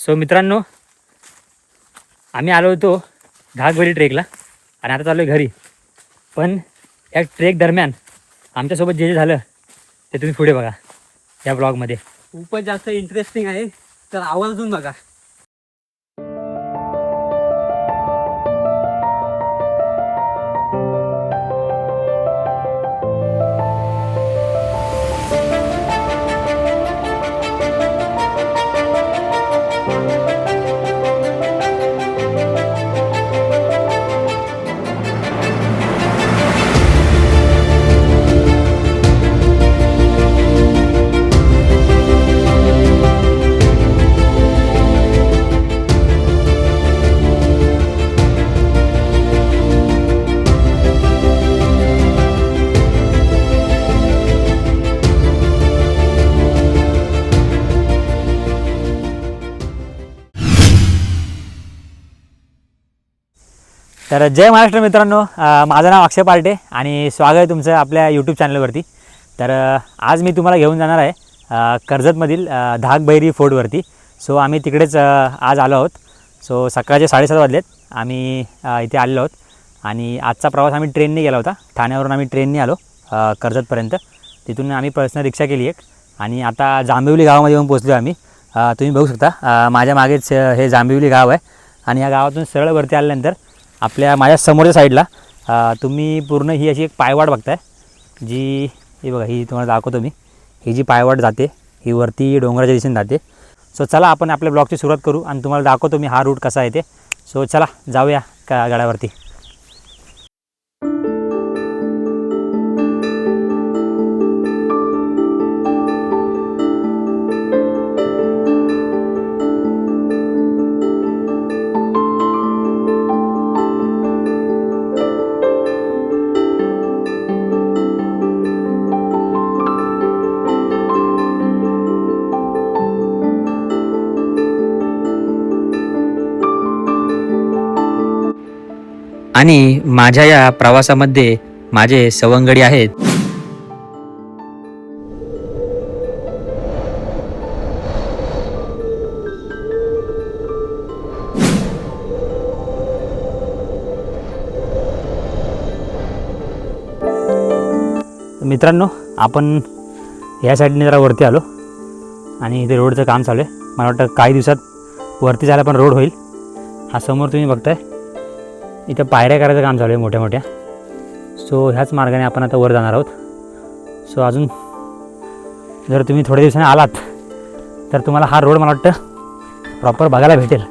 So मित्रांनो, आम्ही आलो होतो घागवरी ट्रेकला आणि आता चाललो आहे घरी. पण या ट्रेक दरम्यान आमच्यासोबत जे जे झालं ते तुम्ही पुढे बघा या ब्लॉगमध्ये. खूपच जास्त इंटरेस्टिंग आहे, तर आवर्जून बघा. तर जय महाराष्ट्र मित्रांनो, माझं नाव अक्षय पार्टे आणि स्वागत आहे तुमचं आपल्या यूट्यूब चॅनलवरती. तर आज मी तुम्हाला घेऊन जाणार आहे कर्जतमधील धागबैरी फोर्टवरती. सो आम्ही तिकडेच आज आलो आहोत. सो सकाळचे 7:30 वाजलेत, आम्ही इथे आलेलो आहोत आणि आजचा प्रवास आम्ही ट्रेनने गेला होता. ठाण्यावरून आम्ही ट्रेनने आलो कर्जतपर्यंत. तिथून आम्ही पर्सनल रिक्षा केली एक आणि आता जांभिवली गावामध्ये येऊन पोचलो आम्ही. तुम्ही बघू शकता माझ्या मागेच हे जांभिवली गाव आहे आणि या गावातून सरळ वरती आल्यानंतर आपल्या माझ्या समोरच्या साईडला तुम्ही पूर्ण ही अशी एक पायवाट बघताय, जी ही बघा, ही तुम्हाला दाखवतो मी. ही जी पायवाट जाते ही वरती डोंगराच्या दिशेने जाते. सो चला आपण आपल्या ब्लॉगची सुरुवात करू आणि तुम्हाला दाखवतो मी हा रूट कसा आहे ते. सो चला जाऊया गडावरती. आणि माझ्या या प्रवासामध्ये माझे सवंगडी आहेत. मित्रांनो, आपण या साईडने जरा वरती आलो आणि इथे रोडचं काम चालू आहे. मला वाटतं काही दिवसात वरती जायला पण रोड होईल. हा समोर तुम्ही बघताय इथं पायऱ्या करायचं काम चालू आहे मोठ्या मोठ्या. सो ह्याच मार्गाने आपण आता वर जाणार आहोत. सो अजून जर तुम्ही थोड्या दिवसांनी आलात तर तुम्हाला हा रोड मला वाटतं प्रॉपर बघायला भेटेल.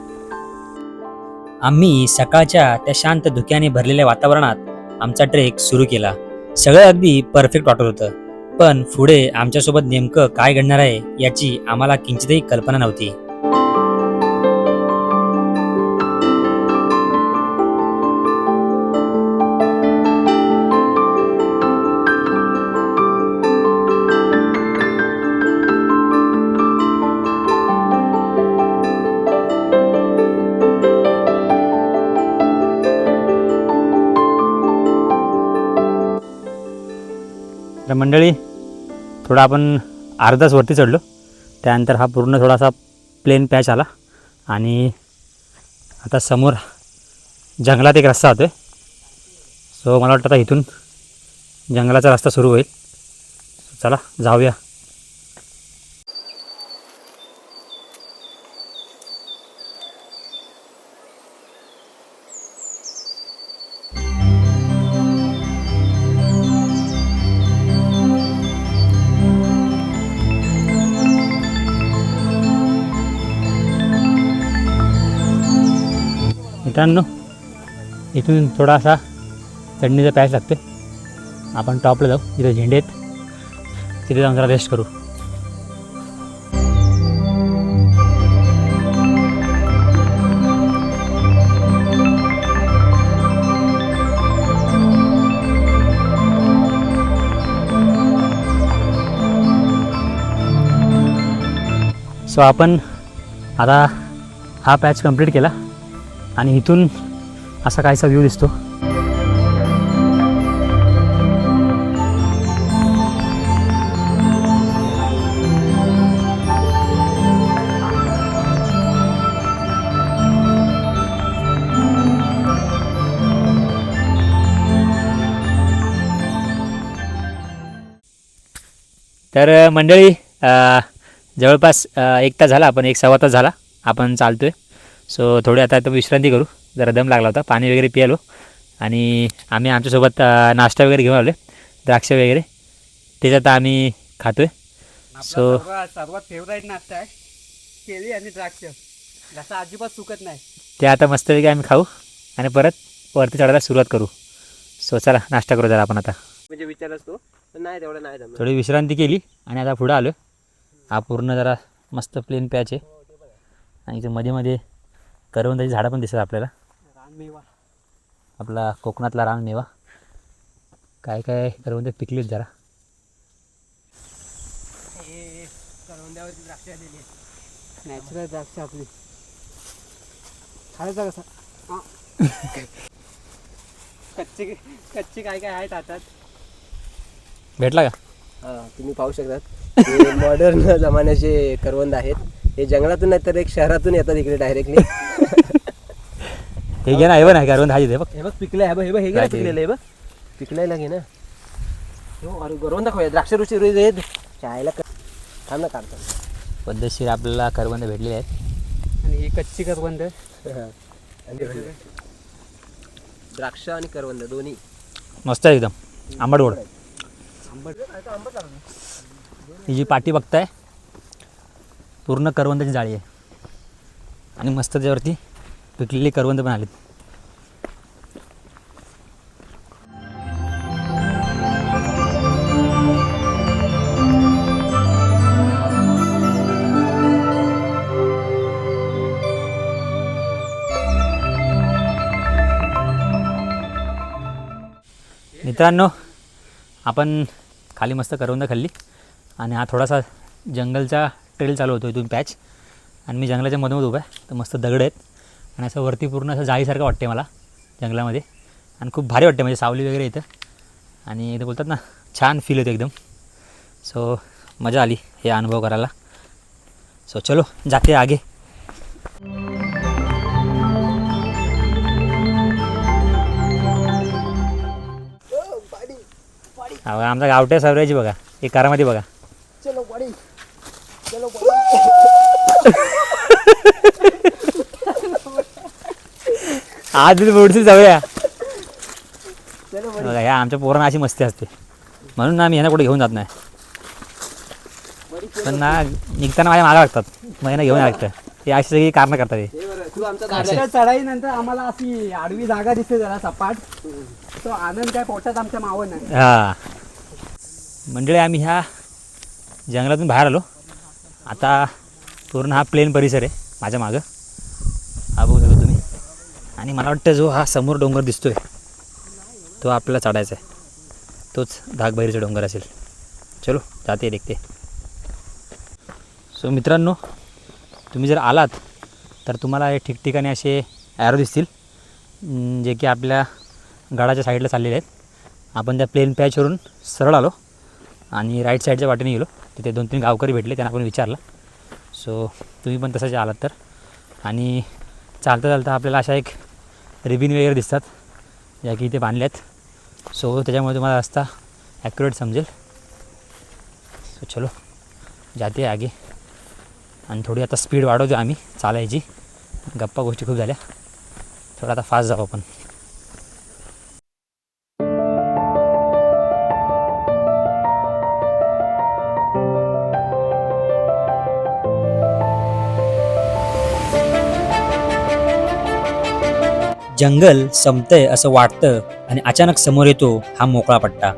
आम्ही सकाळच्या त्या शांत धुक्याने भरलेल्या वातावरणात आमचा ट्रेक सुरू केला. सगळं अगदी परफेक्ट वाटत होतं, पण पुढे आमच्यासोबत नेमकं काय घडणार आहे याची आम्हाला किंचितही कल्पना नव्हती. तर मंडळी, थोडा आपण अर्धा तास वरती चढलो, त्यानंतर हा पूर्ण थोडासा प्लेन पॅच आला आणि आता समोर जंगलात एक रस्ता जातो आहे. सो मला वाटतं आता इथून जंगलाचा रस्ता सुरू होईल. चला जाऊया. मित्रांनो, इथून थोडासा चढणीचा पॅच लागते. आपण टॉपला जाऊ, जिथे झेंडे आहेत तिथे जाऊन जरा रेस्ट करू. सो आपण आता हा पॅच कंप्लीट केला आणि इथून असा काहीसा व्ह्यू दिसतो. तर मंडळी जवळपास 1 तास झाला, आपण 1 सव्वा तास झाला आपण चालतो आहे. सो थोडी आता विश्रांती करू, जरा दम लागला होता, पाणी वगैरे पियालो आणि आम्ही आमच्यासोबत नाश्ता वगैरे घेऊन आलो द्राक्ष वगैरे, तेच आता आम्ही खातो आहे. सो सर्वात फेवरेट नाश्ता आहे केळी आणि द्राक्ष, जसं अजिबात चुकत नाही. ते आता मस्तपैकी आम्ही खाऊ आणि परत वरती चढायला सुरुवात करू. सो चला नाश्ता करू जरा आपण आता. म्हणजे विचारच तो नाही तेवढं नाही जमणार. थोडी विश्रांती केली आणि आता पुढं आलो. हा पूर्ण जरा मस्त प्लेन पॅच आहे आणि इथे मध्ये मध्ये करवंदाची झाडं पण दिसतात आपल्याला. रानमेवा आपला कोकणातला रानमेवा. काय काय करवंद पिकलीत जरा. हे करवंद्यावरती द्राक्ष आलेली आहेत, नॅचरल द्राक्ष आपली. खायचा कसा कच्चे कच्चे काय काय आहेत हातात. भेटला का? तुम्ही पाहू शकतात हे मॉडर्न जमान्याचे करवंद आहेत. हे जंगलातून नाही तर एक शहरातून येतात इकडे डायरेक्टली. हे घे ना, हे बघ ना करवंद हाजी बघ. हे बघ पिकले, हे बघ हे काय पिकलेलं आहे बघ, पिकलायला घे ना. हो अरे करवंद खाऊया, द्राक्ष रुची रोज आहेत चायला थांब ना काढतो. पद्धतशीर आपल्याला करवंद भेटलेले आहेत. आणि ही कच्ची करवंद. द्राक्ष आणि करवंद दोन्ही मस्त आहे एकदम, आंबट गोड. आंबट ही जी पाटी बघताय पूर्ण करवंदाची जाळी आहे आणि मस्त त्याच्यावरती पिकलेली करवंद पण आलीत. मित्रांनो, आपण खाली मस्त करवंद खाल्ली आणि हा थोडासा जंगलचा ट्रेल चालू होतो इथून पॅच, आणि मी जंगलाच्या मधोमध उभा आहे. तर मस्त दगड आहेत आणि असं वरती पूर्ण असं जाळीसारखं वाटते मला जंगलामध्ये, आणि खूप भारी वाटते, म्हणजे सावली वगैरे येतं आणि इथं बोलतात ना छान फील होतं एकदम. सो मजा आली हे अनुभव करायला. सो चलो जाते आगे. आमचा गावठ्या सवरायची बघा, हे कारामध्ये बघा. चलो बडी चलो आज बोडची जाऊया चलो बघा. ह्या आमच्या पोरांना अशी मस्ती असते, म्हणून ना आम्ही ह्यांना कुठे घेऊन जात नाही. पण ना निघताना माझ्या मागा लागतात, मग ह्यांना घेऊन लागतं. हे अशी सगळी कारणं करतात हे. तू आमचा द्राक्ष चढाईनंतर आम्हाला अशी आडवी जागा दिसते जरा सपाट, तो आनंद काय पोटात आमच्या मावं नाही. हां मंडळी, आम्ही ह्या जंगलातून बाहेर आलो. आता पूर्ण हा प्लेन परिसर आहे माझ्या मागं, हा बघू शकता तुम्ही. आणि मला वाटतं जो हा समोर डोंगर दिसतो आहे तो आपल्याला चढायचा आहे, तोच धाकबैरीचा डोंगर असेल. चलो जाते देखते. सो मित्रांनो, तुम्ही जर आलात तर तुम्हाला हे ठिकठिकाणी असे ॲरो दिसतील, जे की आपल्या गडाच्या साईडला चाललेले आहेत. आपण त्या प्लेन पॅचवरून सरळ आलो आणि राईट साईडच्या वाटेने गेलो. तिथे 2-3 गावकरी भेटले, त्यांना आपण विचारलं. सो तुम्ही पण तसंच आलात तर. आणि चालता चालता आपल्याला अशा एक रिबिन वगैरे दिसतात, ज्या की इथे बांधल्या आहेत. सो त्याच्यामुळे तुम्हाला रस्ता ॲक्युरेट समजेल. सो चलो जाते आगे. आणि थोडी आता स्पीड वाढवतो आम्ही चालायची, गप्पा गोष्टी खूप झाल्या. थोडा आता फास्ट जाऊ आपण. जंगल संपतंय असं वाटतं आणि अचानक समोर येतो हा मोकळा पट्टा.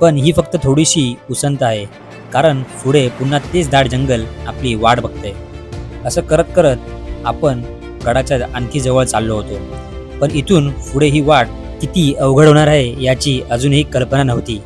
पण ही फक्त थोडीशी उसंत आहे, कारण पुढे पुन्हा तेच दाट जंगल आपली वाट बघतंय. असं करत करत आपण गडाच्या आणखी जवळ चाललो होतो, पण इथून पुढे ही वाट किती अवघड होणार आहे याची अजूनही कल्पना नव्हती.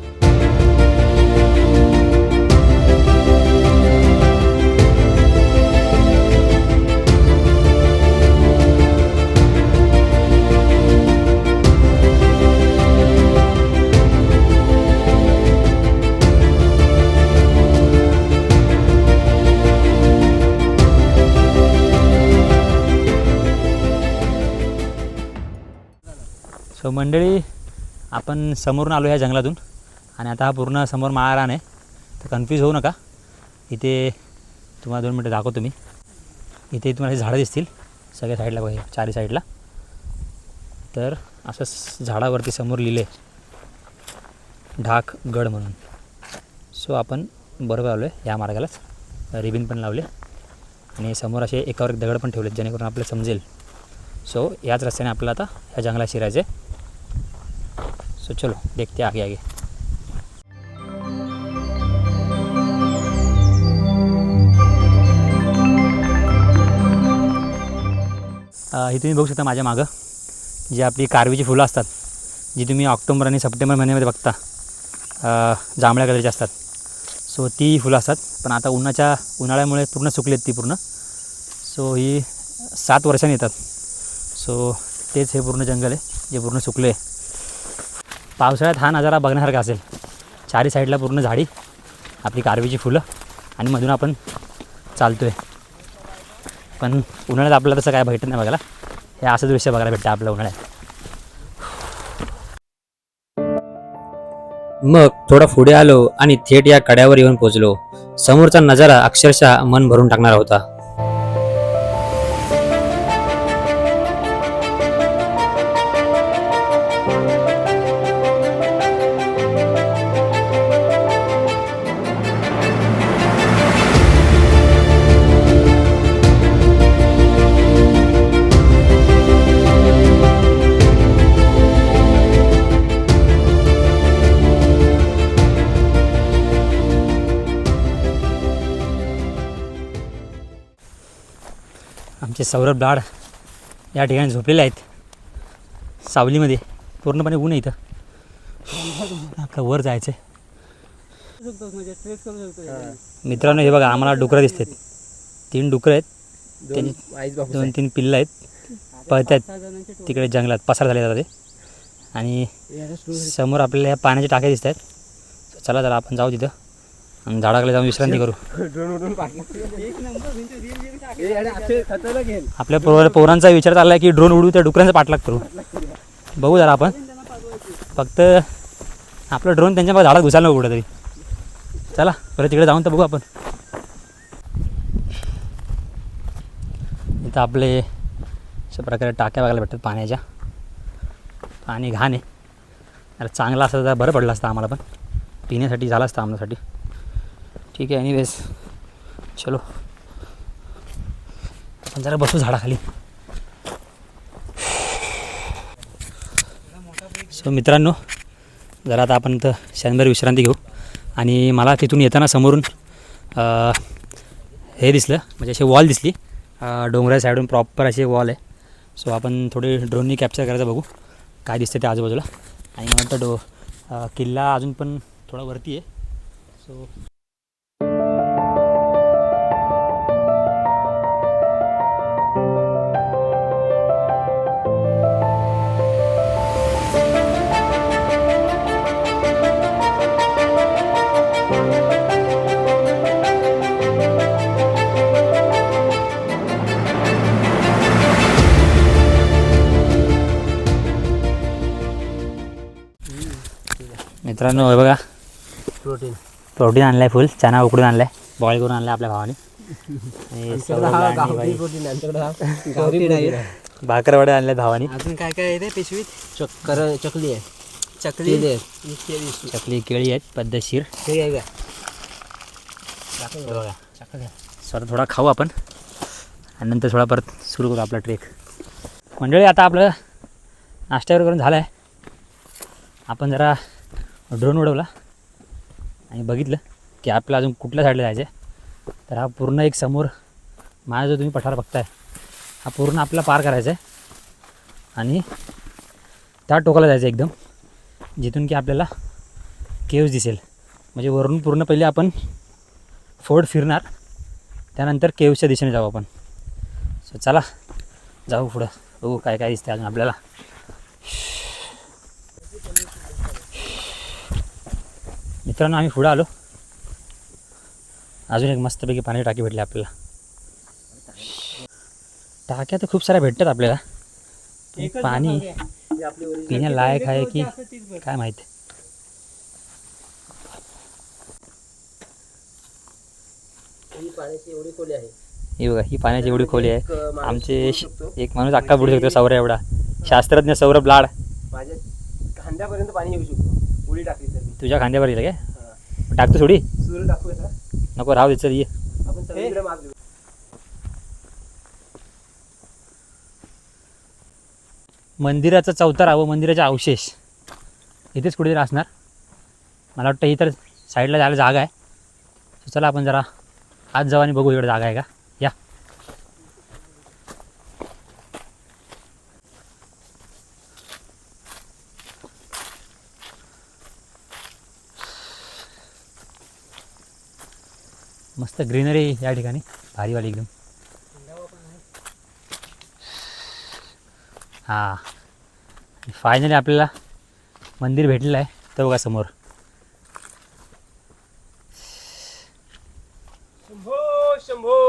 सो मंडळी, आपण समोरून आलो ह्या जंगलातून आणि आता हा पूर्ण समोर माळरान आहे. तर कन्फ्यूज होऊ नका. इथे तुम्हाला 2 मिनटं दाखवतो मी. इथे तुम्हाला हे झाडं दिसतील सगळ्या साईडला बघा, चारी साईडला. तर असं झाडावरती समोर लिहिले ढाकगड म्हणून. सो आपण बरोबर आलो आहे या मार्गालाच. रिबिन पण लावले आणि समोर असे एकावर एक दगड पण ठेवलेत जेणेकरून आपल्याला समजेल. सो याच रस्त्याने आपल्याला आता ह्या जंगलात शिरायचं आहे. सो चलो देखते आगे आगे. ही तुम्ही बघू शकता माझ्या मागं जी आपली कारवीची फुलं असतात, जी तुम्ही ऑक्टोबर आणि सप्टेंबर महिन्यामध्ये बघता, जांभळ्या कलरची असतात. सो ती फुलं असतात, पण आता उन्हाळ्यामुळे पूर्ण सुकलेत ती पूर्ण. सो ही 7 वर्षांनी येतात. सो तेच हे पूर्ण जंगल आहे जे पूर्ण सुकले. पावसाळ्यात हा नजारा बघण्यासारखा असेल. चारी साईडला पूर्ण झाडी, आपली कारवीची फुलं आणि मधून आपण चालतो आहे. पण उन्हाळ्यात आपल्याला तसं काय भेटत नाही बघायला. हे असं दृश्य बघायला भेटतं आपल्या उन्हाळ्यात. मग थोडा पुढे आलो आणि थेट या कड्यावर येऊन पोचलो. समोरचा नजारा अक्षरशः मन भरून टाकणारा होता. आमचे सौरभ लाड या ठिकाणी झोपलेले आहेत सावलीमध्ये. पूर्णपणे ऊन आहे इथं. आपलं वर जायचं आहे. मित्रांनो हे बघा, आम्हाला डुकरं दिसतात. 3 डुकरं आहेत. त्यांची 2-3 पिल्लं आहेत. पळत आहेत तिकडे जंगलात, पसार झाले जातात ते. आणि समोर आपल्याला ह्या पाण्याच्या टाक्या दिसत आहेत. चला जरा आपण जाऊ तिथं आणि झाडाकडे जाऊन विश्रांती करू. आपल्या पोरांचा विचार चालला आहे की ड्रोन उडू, त्या डुकरांचा पाठलाग करू. बघू जरा आपण. फक्त आपलं ड्रोन त्यांच्या झाडात घुसायला नको कुठं तरी. चला परत तिकडे जाऊन तर बघू आपण. इथं आपले अशा प्रकारे टाक्या बघायला भेटतात पाण्याच्या. पाणी घाण आहे. अरे चांगला असतं तर बरं पडलं असतं आम्हाला, पण पिण्यासाठी झालं असतं आमच्यासाठी. ठीक आहे, एनिवेज चलो आपण जरा बसू झाडाखाली. सो मित्रांनो, जरा आता आपण तर क्षणभर विश्रांती घेऊ. आणि मला तिथून येताना समोरून हे दिसलं, म्हणजे अशी वॉल दिसली डोंगराच्या साईडून. प्रॉपर अशी वॉल आहे. सो आपण थोडी ड्रोननी कॅप्चर करायचं, बघू काय दिसतं ते आजूबाजूला. आणि मला वाटतं किल्ला अजून पण थोडा वरती आहे. सो मित्रांनो हे बघा, प्रोटीन आणलं आहे फुल. चना उकडून आणला आहे, बॉईल करून आणलं आहे आपल्या भावाने. आणि भाकरवड्या आणल्या भावाने. अजून काय काय आहे पिशवीत? चकली आहे, चकली केळी आहेत पद्धतशीर. बघा स्वतः थोडा खाऊ आपण आणि नंतर थोडा परत सुरू करू आपला ट्रेक. मंडळी आता आपलं नाश्ता वगैरे करून झाला आहे. आपण जरा ड्रोन उडवला आणि बघितलं की आपल्याला अजून कुठल्या साईडला जायचं आहे. तर हा पूर्ण एक समोर माझा जो तुम्ही पठार बघताय, हा पूर्ण आपल्याला पार करायचा आहे. आणि त्या टोकाला जायचं एकदम, जिथून की आपल्याला केव्ज दिसेल. म्हणजे वरून पूर्ण पहिले आपण फोर्ट फिरणार, त्यानंतर केव्जच्या दिशेने जाऊ आपण. सो चला जाऊ पुढं, बघू काय काय दिसते अजून आपल्याला. मित्रांनो आम्ही पुढं आलो. अजून एक मस्तपैकी पाण्याची टाकी भेटली आपल्याला. टाक्या तर खूप साऱ्या भेटतात आपल्याला, पाणी पिण्यालायक आहे की काय माहीत. ही पाण्याची एवढी खोली आहे. ही बघा, ही पाण्याची एवढी खोली एक आहे. माणूस आमचे बुडू शकतो. एक माणूस अक्का बुडू शकतो सौरभ एवढा. शास्त्रज्ञ सौरभ लाड माझ्या खांद्यापर्यंत पाणी येऊ शकतो उडी टाकली तर मी. तुझ्या खांद्यावर येईल काय? हा. टाकतो थोडी, सूर्य टाकूया का? नको राहू दे, चल ये. आपण सगळीकडे माग देऊ. मंदिराचा चौतारा व मंदिराचे अवशेष इथेच कुठेतरी असणार. मला वाटतं ही तर साईडला जायला जागा आहे. So चला आपण जरा आज जाऊ आणि बघू इकडे जागा आहे का. या. मस्त ग्रीनरी या ठिकाणी, भारीवाली एकदम. हां, फायनली आपल्याला मंदिर भेटलेलं आहे. तर बघा समोर. शंभो शंभो.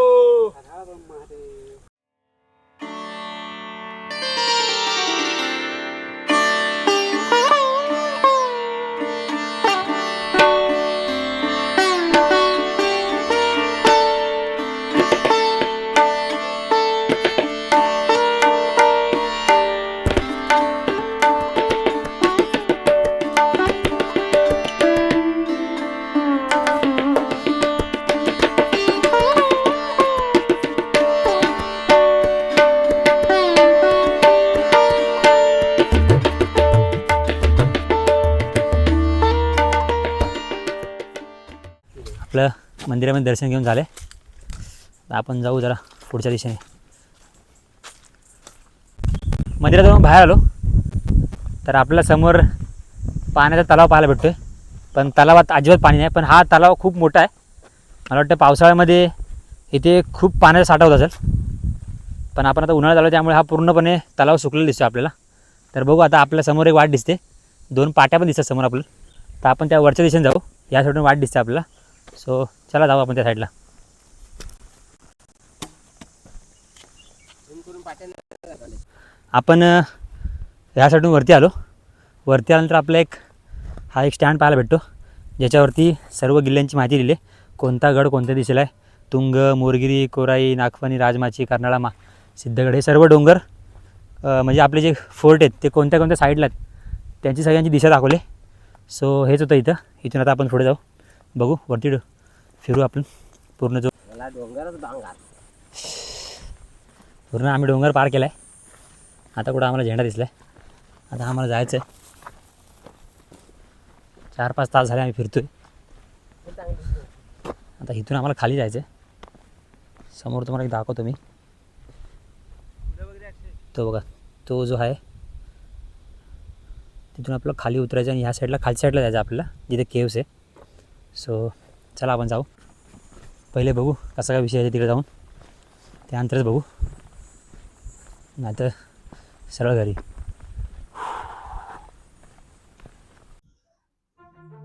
आपलं मंदिरामध्ये दर्शन घेऊन झाले. आता आपण जाऊ जरा पुढच्या दिशेने. मंदिरातून बाहेर आलो तर आपल्याला समोर पाण्याचा तलाव पाहायला भेटतो आहे. पण तलावात अजिबात पाणी नाही. पण हा तलाव खूप मोठा आहे. मला वाटतं पावसाळ्यामध्ये इथे खूप पाण्याचा साठा होत असेल. पण आपण आता उन्हाळ्यात आलो त्यामुळे हा पूर्णपणे तलाव सुकलेला दिसतो आपल्याला. तर बघू, आता आपल्या समोर एक वाट दिसते, 2 पाट्या पण दिसतात समोर आपल्याला. तर आपण त्या वरच्या दिशेने जाऊ. या साईडून वाट दिसते आपल्याला. सो चला जाऊ आपण त्या साईडला. आपण ह्या साईडून वरती आलो. वरती आल्यानंतर आपला हा एक स्टँड पाहायला भेटतो, ज्याच्यावरती सर्व किल्ल्यांची माहिती दिली. कोणता गड कोणत्या दिशेला आहे, तुंग, मोरगिरी, कोराई, नागफणी, राजमाची, कर्नाळा, सिद्धगड, हे सर्व डोंगर म्हणजे आपले जे फोर्ट आहेत ते कोणत्या कोणत्या साईडला आहेत त्यांची सगळ्यांची दिशा दाखवली. सो हेच होतं इथं. इथून आता आपण पुढे जाऊ, बघू वरती फिरू आपण पूर्ण. जो मला डोंगरच डांगार. पूर्ण आम्ही डोंगर पार केला आहे. आता कुठं आम्हाला झेंडा दिसला आहे. आता आम्हाला जायचं आहे. 4-5 तास झाले आम्ही फिरतो आहे. आता इथून आम्हाला खाली जायचं आहे. समोर तुम्हाला एक दाखवतो मी. तो बघा, तो जो आहे तिथून आपल्याला खाली उतरायचं आणि ह्या साईडला खालच्या साईडला जायचं आपल्याला, जिथे केव्स आहे. सो चला आपण जाऊ. पहिले बघू कसा काय विषय आहे तिकडे जाऊन, त्यानंतरच बघू, नाहीतर सरळ घरी.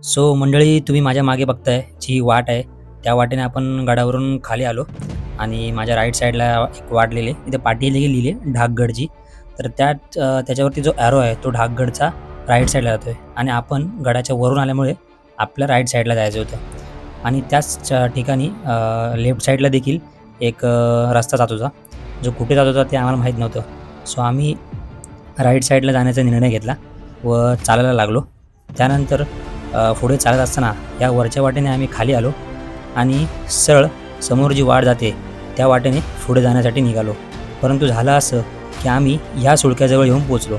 सो मंडळी, तुम्ही माझ्या मागे बघताय जी वाट आहे त्या वाटेने आपण गडावरून खाली आलो. आणि माझ्या राईट साईडला एक वाट लिहिली, तिथे पाठी लिहिली ढाकगडची. तर त्याच्यावरती जो ॲरो आहे तो ढाकगडचा राईट साईडला जातो आहे. आणि आपण गडाच्या वरून आल्यामुळे आपल्या राईट साईडला जायचं होतं. आणि त्याच ठिकाणी लेफ्ट साईडला देखील एक रस्ता जात होता, जो कुठे जात होता ते आम्हाला माहीत नव्हतं. सो आम्ही राईट साईडला जाण्याचा निर्णय घेतला व चालायला लागलो. त्यानंतर पुढे चालत असताना या वरच्या वाटेने आम्ही खाली आलो आणि सरळ समोर जी वाट जाते त्या वाटेने पुढे जाण्यासाठी निघालो. परंतु झालं असं की आम्ही ह्या सुळक्याजवळ येऊन पोचलो,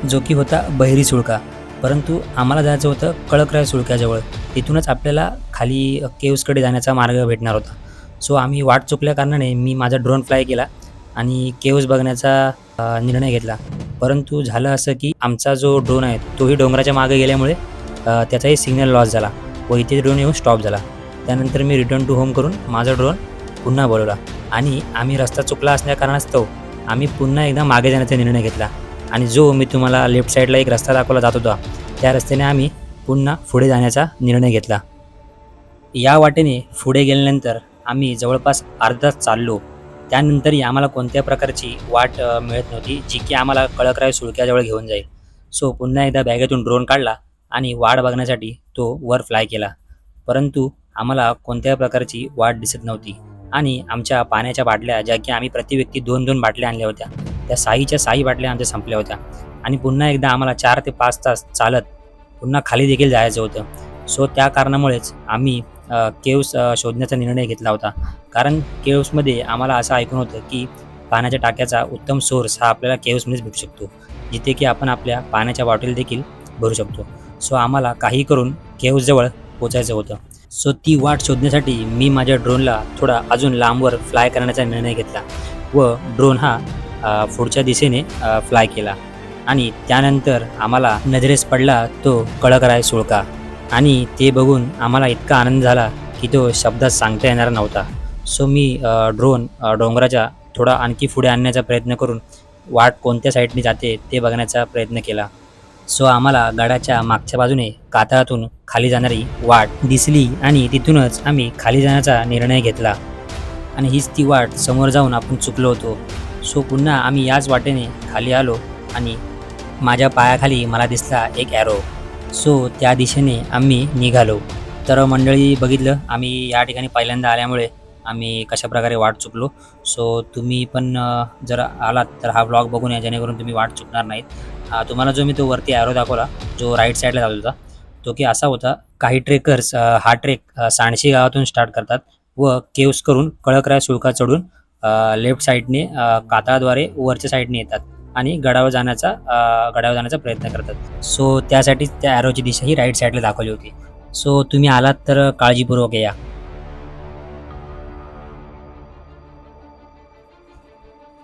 जो की होता बहिरी सुळका. परंतु आम्हाला जायचं होतं कळकराय सुळक्याजवळ. तिथूनच आपल्याला खाली केव्सकडे जाण्याचा मार्ग भेटणार होता. सो आम्ही वाट चुकल्या कारणाने मी माझा ड्रोन फ्लाय केला आणि केव्स बघण्याचा निर्णय घेतला. परंतु झालं असं की आमचा जो ड्रोन आहे तोही डोंगराच्या मागे गेल्यामुळे त्याचाही सिग्नल लॉस झाला व इथे ड्रोन येऊन स्टॉप झाला. त्यानंतर मी रिटर्न टू होम करून माझा ड्रोन पुन्हा बोलवला आणि आम्ही रस्ता चुकला असल्याकारणास्तव आम्ही पुन्हा एकदा मागे जाण्याचा निर्णय घेतला. आणि जो मी तुम्हाला लेफ्ट साईडला एक रस्ता दाखवला जात होता त्या रस्त्याने आम्ही पुन्हा पुढे जाण्याचा निर्णय घेतला. या वाटेने पुढे गेल्यानंतर आम्ही जवळपास अर्धा तास चाललो. त्यानंतरही आम्हाला कोणत्या प्रकारची वाट मिळत नव्हती जी की आम्हाला कळकराय सुळक्याजवळ घेऊन जाईल. सो पुन्हा एकदा बॅगेतून ड्रोन काढला आणि वाट बघण्यासाठी तो वर फ्लाय केला. परंतु आम्हाला कोणत्याही प्रकारची वाट दिसत नव्हती आणि आमच्या पाण्याच्या बाटल्या ज्या की आम्ही प्रति व्यक्ती 2-2 बाटल्या आणल्या होत्या, त्या 6च्या 6 बाटल्या आमच्या संपल्या होत्या आणि पुन्हा एकदा आम्हाला 4 ते 5 तास चालत पुन्हा खाली देखील जायचं होतं. सो त्या कारणामुळेच आम्ही केव्स शोधण्याचा निर्णय घेतला होता. कारण केव्समध्ये आम्हाला असं ऐकून होतं की पाण्याच्या टाक्याचा उत्तम सोर्स हा आपल्याला केव्समध्येच भेटू शकतो, जिथे की आपण आपल्या पाण्याच्या बॉटल देखील भरू शकतो. सो आम्हाला काही करून केव्सजवळ पोचायचं होतं. सो ती वाट शोधण्यासाठी मी माझ्या ड्रोनला थोडा अजून लांबवर फ्लाय करण्याचा निर्णय घेतला व ड्रोन हा पुढच्या दिशेने फ्लाय केला आणि त्यानंतर आम्हाला नजरेस पडला तो कळकराय सुळका आणि ते बघून आम्हाला इतका आनंद झाला की तो शब्दात सांगता येणार नव्हता. सो मी ड्रोन डोंगराच्या थोडा आणखी पुढे आणण्याचा प्रयत्न करून वाट कोणत्या साईडने जाते ते बघण्याचा प्रयत्न केला. सो आम्हाला गडाच्या मागच्या बाजूने कातळातून खाली जाणारी वाट दिसली आणि तिथूनच आम्ही खाली जाण्याचा निर्णय घेतला आणि हीच ती वाट समोर जाऊन आपण चुकलो होतो. सो पुन्हा आम्ही याच वाटेने खाली आलो आणि माझ्या पायाखाली मला दिसला एक ॲरो. सो त्या दिशेने आम्ही निघालो. तर मंडळी बघितलं आम्ही या ठिकाणी पहिल्यांदा आल्यामुळे आम्ही कशाप्रकारे वाट चुकलो. सो तुम्ही पण जर आलात तर हा व्लॉग बघून या, जेणेकरून तुम्ही वाट चुकणार नाहीत. तुम्हाला जो मी तो वरती ॲरो दाखवला जो राईट साईडला जात होता तो की असा होता, काही ट्रेकर्स हा ट्रेक सांडशी गावातून स्टार्ट करतात व केव्स करून कळकराय सुळका चढून लेफ्ट साईडने कातळाद्वारे वरच्या साईडने येतात आणि गडावर जाण्याचा प्रयत्न करतात. सो त्यासाठीच त्या ॲरोची दिशा ही राईट साईडला दाखवली होती. सो तुम्ही आलात तर काळजीपूर्वक या.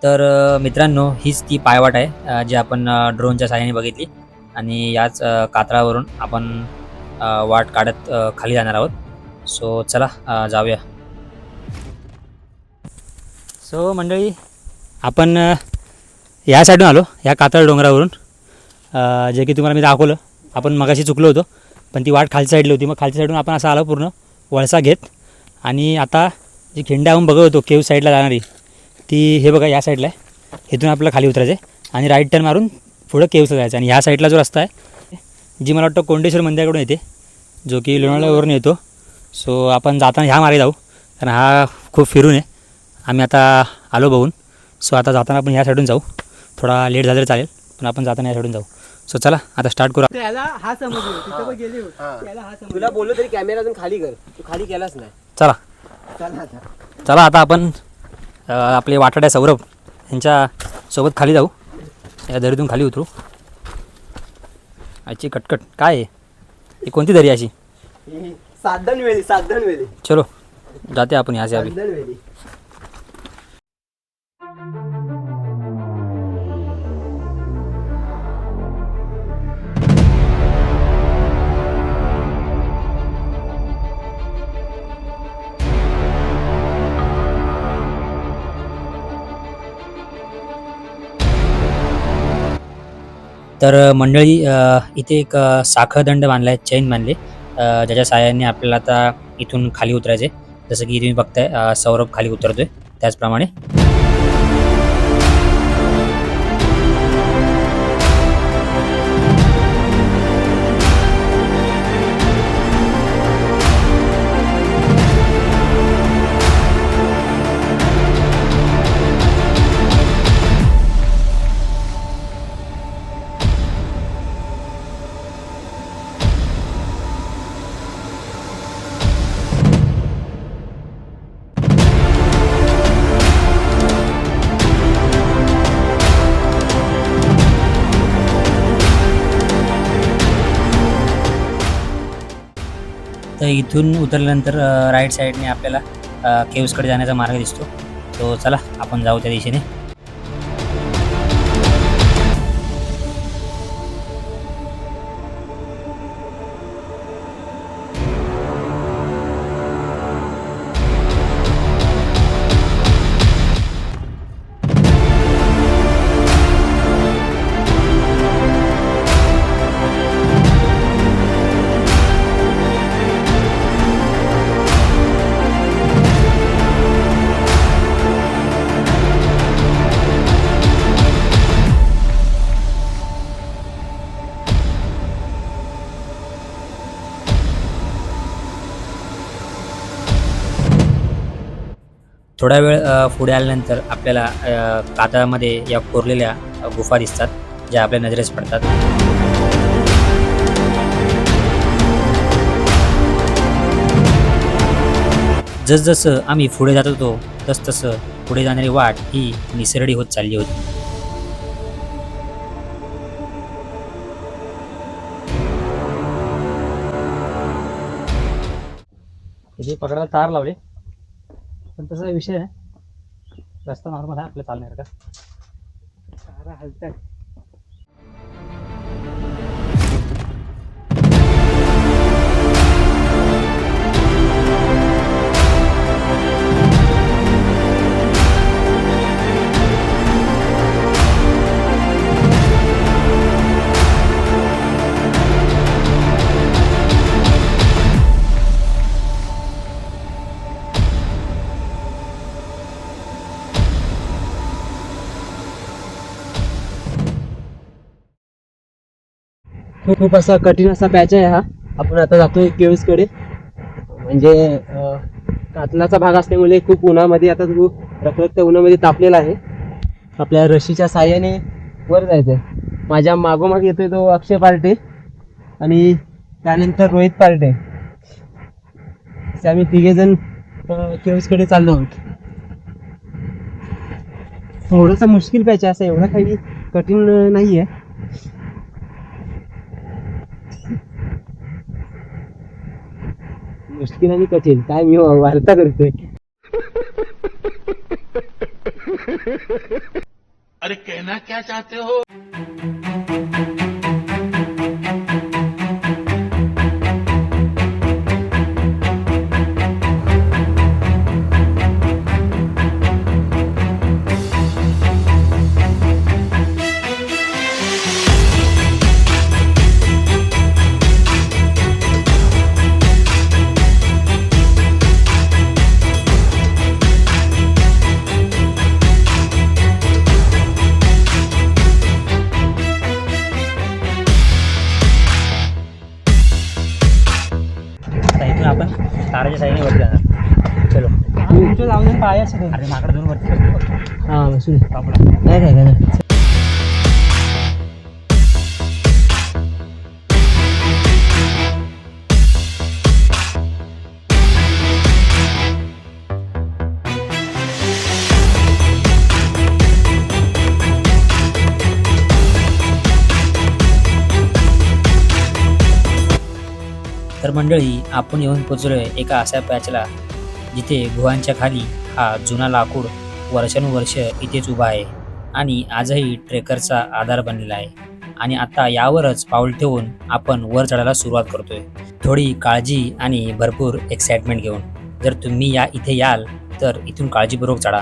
तर मित्रांनो, हीच ती पायवाट आहे जी आपण ड्रोनच्या साहाय्याने बघितली आणि याच कातळावरून आपण वाट काढत खाली जाणार आहोत. सो चला जाऊया. सो मंडळी, आपण या साईडून आलो, या कातळ डोंगरावरून, जे की तुम्हाला मी दाखवलं. आपण मगाशी चुकलो होतो पण ती वाट खालच्या साईडला होती. मग खालच्या साईडून आपण असं आलो पूर्ण वळसा घेत आणि आता जी खिंड आपण बघत होतो केव्ह साईडला जाणारी, ती हे बघा या साईडला आहे. इथून आपल्याला खाली उतरायचं आहे आणि राईट टर्न मारून पुढं केव्सला जायचं. आणि ह्या साईडला जो रस्ता आहे जी मला वाटतं कोंडेश्वर मंदिराकडून येते, जो की लोणावळ्यावरून येतो. सो आपण जाताना ह्या मार्गे जाऊ, कारण हा खूप फिरून आहे. आम्ही आता आलो बघून. सो आता जाताना आपण ह्या साईडून जाऊ. थोडा लेट झालं चालेल पण आपण जाताना या साईडून जाऊ. सो चला आता स्टार्ट करू. त्याला हा समजलो, तिथं पण गेले होते. त्याला हा समजलो. तुला बोललो तरी कॅमेरा अजून खाली कर, तू खाली केलाच नाही. चला चला आता. चला आता आपण आपले वाटाड्या सौरभ यांच्या सोबत खाली जाऊ. या दरीतून खाली उतरू. आजची कटकट काय आहे ही, कोणती दरी अशी? साधनवेली. चलो जाते आपण यहाँ से अभी. साधनवेली. तर मंडळी, इथे एक साखळदंड बांधला आहे, चैन बांधले, ज्याच्या साहाय्याने आपल्याला आता इथून खाली उतरायचे. जसं की तुम्ही बघताय सौरभ खाली उतरतोय त्याचप्रमाणे. तर इथून उतरल्यानंतर राईट साईडने आपल्याला केव्सकडे जाण्याचा मार्ग दिसतो. तो चला आपण जाऊ त्या दिशेने. थोडा वेळ पुढे आल्यानंतर आपल्याला कातळामध्ये या कोरलेल्या गुफा दिसतात, ज्या आपल्या नजरेस पडतात. जसजसं आम्ही पुढे जात होतो तसतसं पुढे जाणारी वाट ही निसरडी होत चालली होती. इथे पकडायला तार लावले, पण तसा विषय आहे, रस्ता नॉर्मल आहे आपल्या चालणार का. सारा हलतंय. खूप असा कठीण असा पॅच आहे हा. आपण आता जातोय केव्स कडे. म्हणजे कातलाचा भाग असल्यामुळे खूप उन्हामध्ये आता तो रखरखत उन्हामध्ये तापलेला आहे. आपल्या रशीच्या साह्याने वर जायचंय. माझ्या मागोमाग येतोय तो अक्षय पार्टे आणि त्यानंतर रोहित पार्टे. असे आम्ही तिघेजण केव्स कडे चाललो आहोत. थोडंसं मुश्किल पॅच आहे, असं एवढं काही कठीण नाही आहे. मुश्किल आणि कठीण काय मी वार्ता करतोय. अरे कहना क्या चाहते हो. इथून आपण ताराच्या साईने वरती जाणार. चलो. तुमच्या जाऊन पायाच अरे माकडं दोन वरती हा बसून बापडा. काय काय काय तर मंडळी, आपण येऊन पोचलोय एका अशा पॅचला जिथे गुहांच्या खाली हा जुना लाकूड वर्षानुवर्ष इथेच उभा आहे आणि आजही ट्रेकरचा आधार बनलेला आहे. आणि आता यावरच पाऊल ठेवून आपण वर चढायला सुरुवात करतोय, थोडी काळजी आणि भरपूर एक्साइटमेंट घेऊन. जर तुम्ही इथे याल तर इथून काळजीपूर्वक चढा.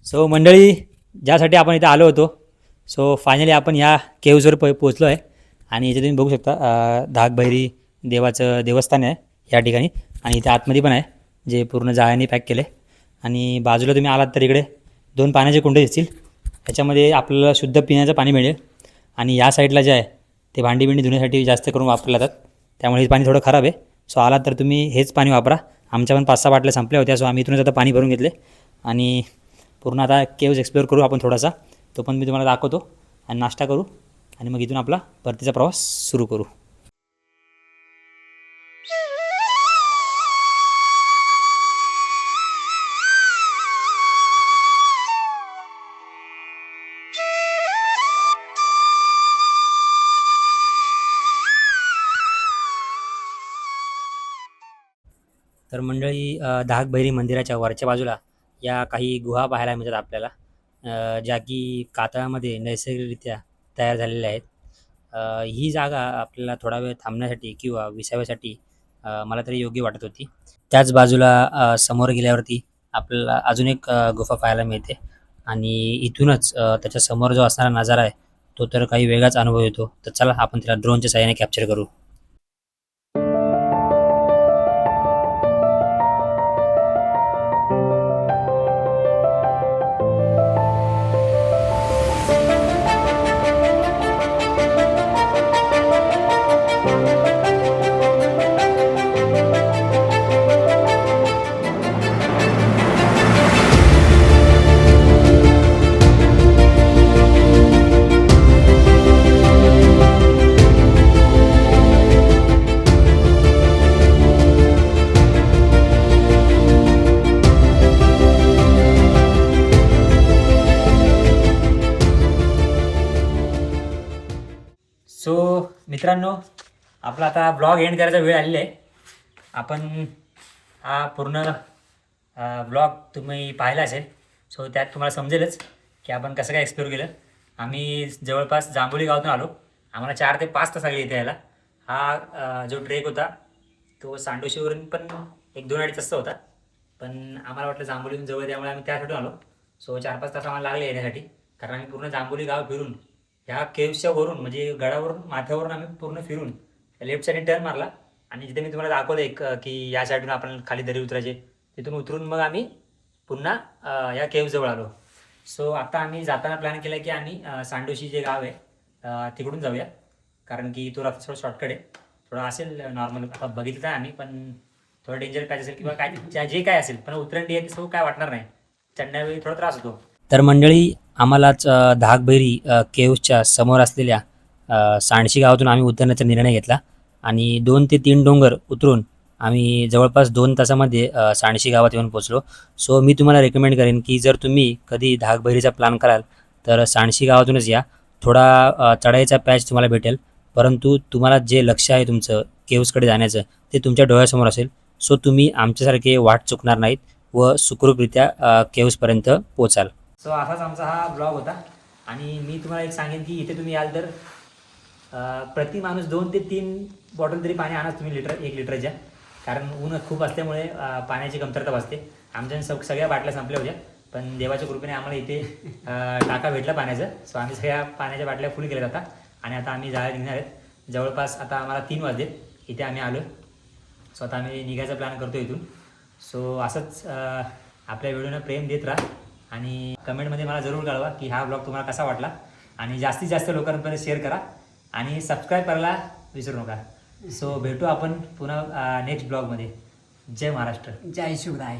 सो मंडळी, ज्यासाठी आपण इथे आलो होतो, सो फायनली आपण या केव्जवर पोचलो आहे. आणि इथे तुम्ही बघू शकता धाकभैरी देवाचं देवस्थान आहे या ठिकाणी. आणि इथे आतमध्ये पण आहे, जे पूर्ण जाळ्याने पॅक केले. आणि बाजूला तुम्ही आलात तर इकडे 2 पाण्याचे कुंडे दिसतील. त्याच्यामध्ये आपल्याला शुद्ध पिण्याचं पाणी मिळेल. आणि या साईडला जे आहे ते भांडी धुण्यासाठी जास्त करून वापरले जातात, त्यामुळे हे पाणी थोडं खराब आहे. सो आलात तर तुम्ही हेच पाणी वापरा. आमच्या पण 5-6 बाटल्या संपल्या होत्या, सो आम्ही इथूनच आता पाणी भरून घेतले. आणि पूर्ण आता केव्ज एक्सप्लोअर करू आपण थोडासा. तो पण मी तुम्हाला दाखवतो आणि नाश्ता करू आणि मग इथून आपला परतीचा प्रवास सुरू करू. तर मंडळी धाक भैरी मंदिराच्या वरच्या बाजूला या काही गुहा पाहायला मिळतात आपल्याला, ज्या की कातळामध्ये नैसर्गिकरित्या तयार झालेल्या आहेत. ही जागा आपल्याला थोडा वेळ थांबण्यासाठी किंवा विसाव्यासाठी मला तरी योग्य वाटत होती. त्याच बाजूला समोर गेल्यावरती आपल्याला अजून एक गुफा पाहायला मिळते आणि इथूनच त्याच्या समोर जो असणारा नजारा आहे तो तर काही वेगळाच अनुभव येतो. तर चला आपण त्याला ड्रोनच्या साहाय्याने कॅप्चर करू. सो मित्रांनो, आपला आता ब्लॉग एंड करायचा वेळ आलेला आहे. आपण हा पूर्ण ब्लॉग तुम्ही पाहिला असेल. सो त्यात तुम्हाला समजेलच की आपण कसं काय एक्सप्लोर केलं. आम्ही जवळपास जांभोली गावातून आलो. आम्हाला 4 ते 5 तास लागले इथे यायला. हा जो ट्रेक होता तो सांडोशीवरून पण 1-2 अडीच तास होता, पण आम्हाला वाटलं जांभोलीहून जवळ त्यामुळे आम्ही त्यासाठी आलो. सो 4-5 तास आम्हाला लागले येण्यासाठी, कारण आम्ही पूर्ण जांभोली गाव फिरून ह्या केव्सच्या वरून म्हणजे गडावरून माथ्यावरून आम्ही पूर्ण फिरून लेफ्ट साईडने टर्न मारला आणि जिथे मी तुम्हाला दाखवलं एक की या साईडून आपण खाली दरी उतरायचे, तिथून उतरून मग आम्ही पुन्हा या केव्सजवळ आलो. सो आता आम्ही जाताना प्लॅन केला की आम्ही सांडोशी जे गाव आहे तिकडून जाऊया, कारण की तो रस्ता थोडा शॉर्टकट आहे. थोडा असेल नॉर्मल, आता बघितलं आहे आम्ही, पण थोडं डेंजर पॅच असेल किंवा काय जे काय असेल, पण उतरंडी आहे सो काय वाटणार नाही. चढण्यावेळी थोडा त्रास होतो. तर मंडळी, आम्हालाच धाकबैरी केव्सच्या समोर असलेल्या सांडशी गावातून आम्ही उतरण्याचा निर्णय घेतला आणि 2 ते 3 डोंगर उतरून आम्ही जवळपास 2 तासामध्ये सांडशी गावात येऊन पोचलो. सो मी तुम्हाला रेकमेंड करेन की जर तुम्ही कधी धाकबैरीचा प्लॅन कराल तर सांडशी गावातूनच या. थोडा चढाईचा पॅच तुम्हाला भेटेल, परंतु तुम्हाला जे लक्ष्य आहे तुमचं केव्सकडे जाण्याचं ते तुमच्या डोळ्यासमोर असेल. सो तुम्ही आमच्यासारखे वाट चुकणार नाहीत व सुखरूपरित्या केव्सपर्यंत पोचाल. सो असाच आमचा हा ब्लॉग होता आणि मी तुम्हाला एक सांगेन की इथे तुम्ही याल तर प्रति माणूस 2 ते 3 बॉटल तरी पाणी आणा तुम्ही 1 लिटरच्या, कारण ऊन खूप असल्यामुळे पाण्याची कमतरता भासते. आमच्या सगळ्या बाटल्या संपल्या होत्या, पण देवाच्या कृपेने आम्हाला इथे टाका भेटला पाण्याचं. सो आम्ही सगळ्या पाण्याच्या बाटल्या फुल केल्या आता आणि आता आम्ही जायला निघणार आहेत. जवळपास आता आम्हाला 3 वाजले इथे आम्ही आलो. सो आता आम्ही निघायचा प्लॅन करतो इथून. सो असंच आपल्या व्हिडिओनं प्रेम देत राहा आणि कमेंटमध्ये मला जरूर कळवा की हा ब्लॉग तुम्हाला कसा वाटला आणि जास्तीत जास्त लोकांपर्यंत शेअर करा आणि सबस्क्राईब करायला विसरू नका. सो भेटू आपण पुन्हा नेक्स्ट ब्लॉगमध्ये. जय महाराष्ट्र. जय शिवराय.